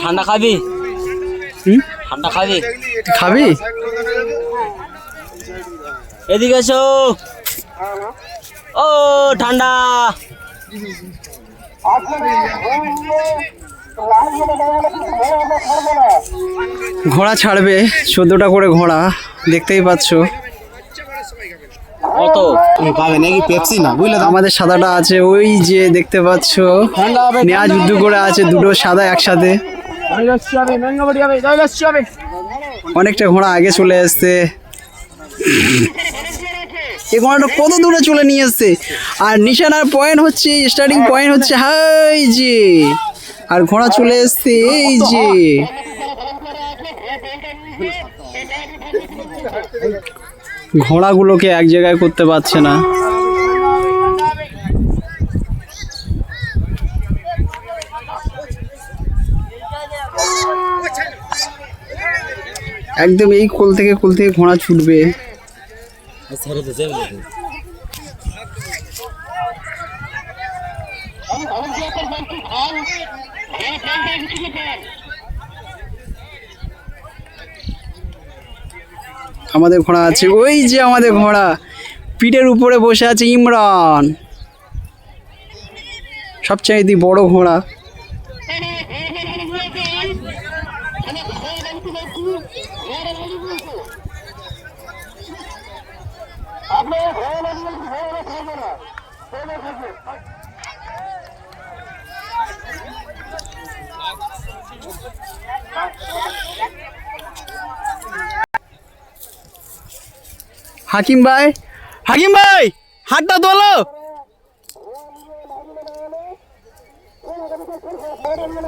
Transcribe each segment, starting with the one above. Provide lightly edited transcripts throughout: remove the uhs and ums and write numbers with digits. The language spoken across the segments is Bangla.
ঠান্ডা খাবি? ঠান্ডা খাবি? খাবি? এদিকে এসো। ও ঠান্ডা। ঘোড়া ছাড়বে 14টা করে ঘোড়া, দেখতেই পাচ্ছ। কত পাবে নাকি পেপসি না বুঝলে? আমাদের সাদাটা আছে ওই যে দেখতে পাচ্ছ, নেওয়া যুদ্ধ করে আছে দুটো সাদা একসাথে। অনেকটা ঘোড়া আগে চলে এসছে। এই ঘোড়াটা কত দূরে চলে নিয়ে এসছে, আর নিশানার পয়েন্ট হচ্ছে, স্টার্টিং পয়েন্ট হচ্ছে হাই যে, আর ঘোড়া চলে এসছে এই যে। ঘোড়াগুলোকে এক জায়গায় করতে পারছে না। একদম এই কোল থেকে ঘোড়া ছুটবে। আমাদের ঘোড়া আছে ওই যে, আমাদের ঘোড়া পিঠের উপরে বসে আছে ইমরান, সবচাইতে বড় ঘোড়া। হাকিম ভাই, হাতটা তোলো।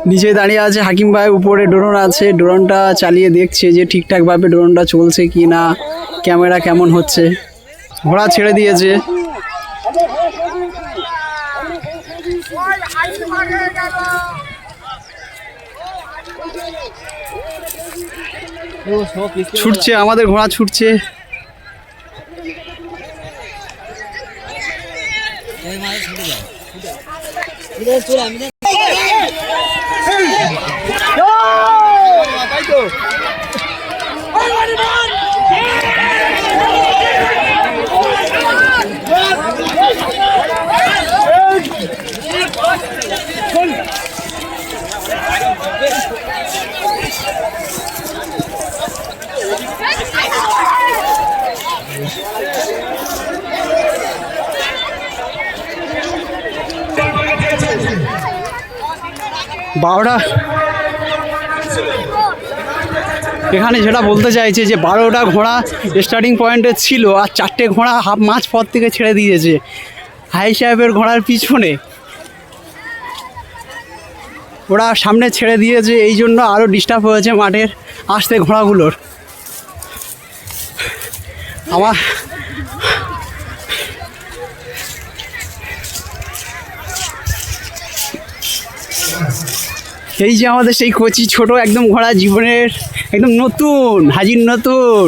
নিচে দাঁড়িয়ে আছে হাকিম ভাই, উপরে ড্রোন আছে, ড্রোনটা চালিয়ে দেখছে যে ঠিকঠাক ভাবে ড্রোনটা চলছে কি না, ক্যামেরা কেমন হচ্ছে। ঘোড়া ছেড়ে দিয়েছে। ছুটছে আমাদের ঘোড়া, ছুটছে। বারোটা, এখানে যেটা বলতে চাইছে যে 12টা ঘোড়া স্টার্টিং পয়েন্টে ছিল, আর 4টে ঘোড়া হাফ মাঝ পথ থেকে ছেড়ে দিয়েছে হাই সাহেবের ঘোড়ার পিছনে। ওরা সামনে ছেড়ে দিয়েছে, এই জন্য আরও ডিস্টার্ব হয়েছে মাঠের আসতে ঘোড়াগুলোর। আমার এই যে আমাদের সেই কচি ছোট একদম ঘোড়া, জীবনের একদম নতুন, হাজির নতুন।